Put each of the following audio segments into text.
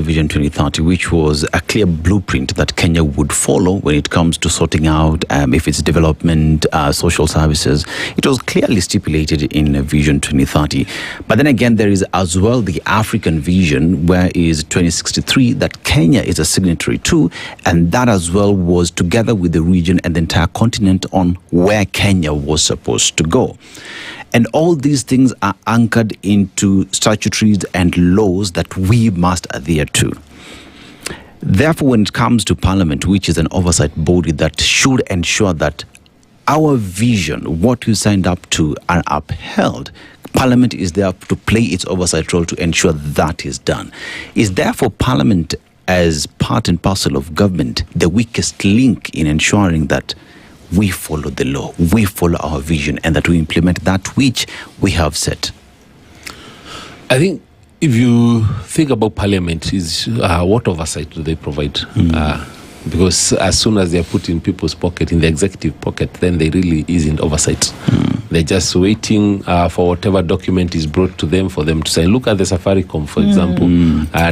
Vision 2030, which was a clear blueprint that Kenya would follow when it comes to sorting out if it's development, social services. It was clearly stipulated in Vision 2030. But then again, there is as well the African Vision, where is 2063 that Kenya is a signatory to, and that as well was together with the region and the entire continent on where Kenya was supposed to go. And all these things are anchored into statutes and laws that we must adhere to. Therefore, when it comes to Parliament, which is an oversight body that should ensure that our vision, what we signed up to, are upheld, Parliament is there to play its oversight role to ensure that is done. Is therefore Parliament, as part and parcel of government, the weakest link in ensuring that we follow the law, we follow our vision, and that we implement that which we have set? I think if you think about Parliament, is what oversight do they provide? Because as soon as they're put in people's pocket, in the executive pocket, then they really isn't oversight. They're just waiting for whatever document is brought to them for them to say, look at the Safaricom, for example,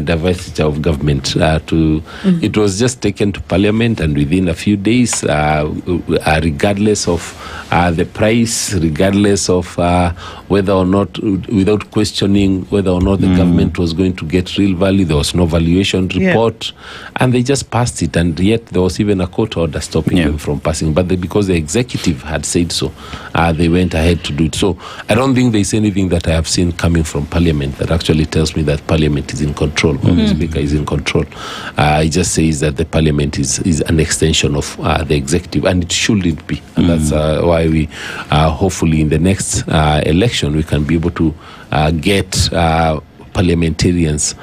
diversity of government. It was just taken to Parliament, and within a few days, regardless of the price, regardless of whether or not, without questioning whether or not the government was going to get real value, there was no valuation report, and they just passed it, and yet there was even a court order stopping them from passing. But because the executive had said so, they went ahead to do it. So I don't think there's anything that I have seen coming from Parliament that actually tells me that Parliament is in control, or the Speaker is in control. It just says that the Parliament is an extension of the executive, and it shouldn't be. And that's why we hopefully in the next election we can be able to get parliamentarians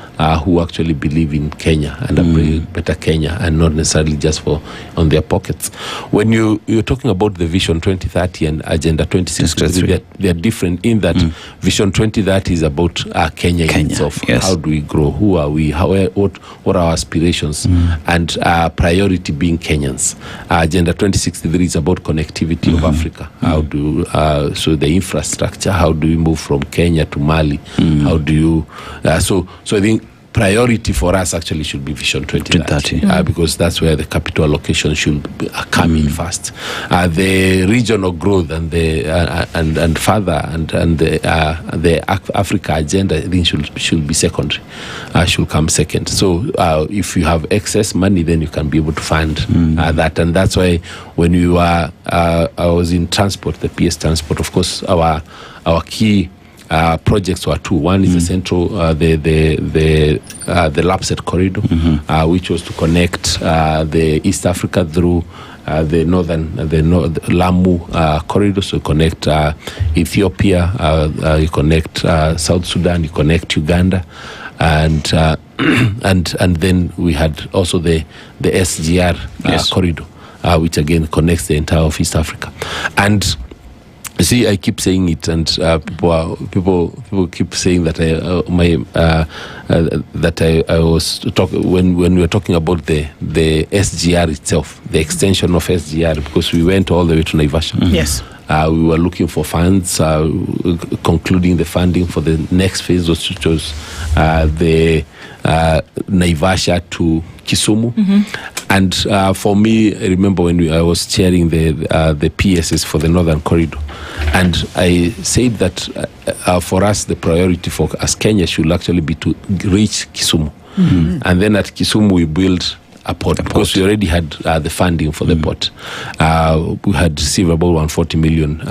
who actually believe in Kenya and a better Kenya, and not necessarily just for on their pockets. When you're talking about the Vision 2030 and Agenda 2063, they're different in that Vision 2030 is about Kenya itself. How do we grow? Who are we? What are our aspirations? And priority being Kenyans. Agenda 2063 is about connectivity of Africa. How do so the infrastructure? How do we move from Kenya to Mali? How do you so I think priority for us actually should be Vision 2030, because that's where the capital allocation should come in first. The regional growth and the and further and the Africa agenda, I think should be secondary, should come second. So if you have excess money, then you can be able to fund that, and that's why when you I was in transport, the PS transport, of course, our key projects were two. One is the central, the Lapset corridor, which was to connect the East Africa through the Lamu corridor, so connect Ethiopia, you connect South Sudan, you connect Uganda, and then we had also the SGR corridor, which again connects the entire of East Africa. And see, I keep saying it, and people keep saying that I was talking when we were talking about the SGR itself, the extension of SGR, because we went all the way to Naivasha. Yes. We were looking for funds, concluding the funding for the next phase, which was the Naivasha to Kisumu. And for me, I remember when I was chairing the PSS for the Northern Corridor, and I said that for us, the priority for us Kenya should actually be to reach Kisumu. And then at Kisumu, we build a port, because we already had the funding for the port. We had received about $140 million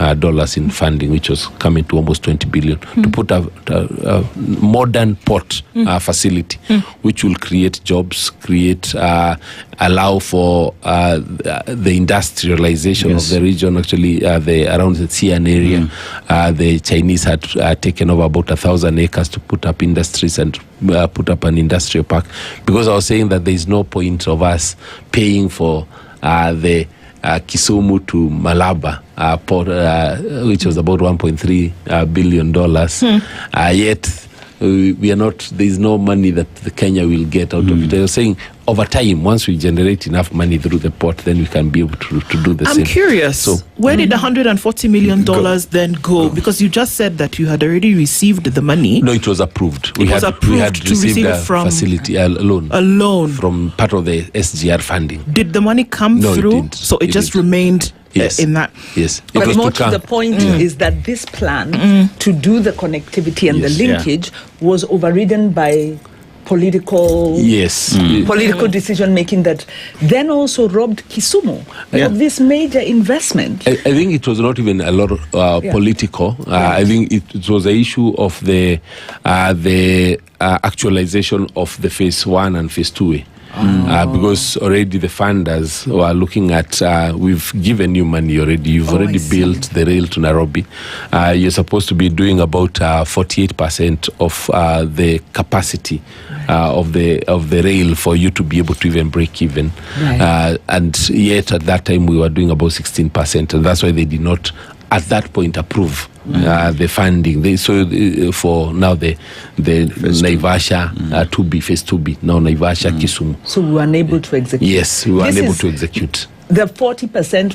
in funding, which was coming to almost 20 billion to put a modern port facility, which will create jobs, allow for the industrialization of the region. Actually, around the Xi'an area, the Chinese had taken over about 1,000 acres to put up industries and put up an industrial park, because I was saying that there is no point of us paying for the Kisumu to Malaba port, which was about $1.3 billion, yet we are not. There is no money that the Kenya will get out of it. I was saying over time, once we generate enough money through the port, then we can be able to do the same. I'm curious. So, where did the $140 million then go? Because you just said that you had already received the money. No, it was approved. We had to received a from facility, a loan from part of the SGR funding. Did the money come through? It didn't. So it just remained in that. Yes. But more to the point is that this plan to do the connectivity and the linkage was overridden by political decision making that then also robbed Kisumu of this major investment. I think it was not even a lot of political. I think it was the issue of the actualization of the phase 1 and phase 2. Because already the funders were looking at, we've given you money already. You've already built the rail to Nairobi. You're supposed to be doing about 48% of the capacity of the rail for you to be able to even break even. Right. And yet at that time we were doing about 16%, and that's why they did not at that point approve the funding. For now the Naivasha 2B, phase 2B, now Naivasha Kisumu. So we were unable to execute. Yes, we were unable to execute. The 40%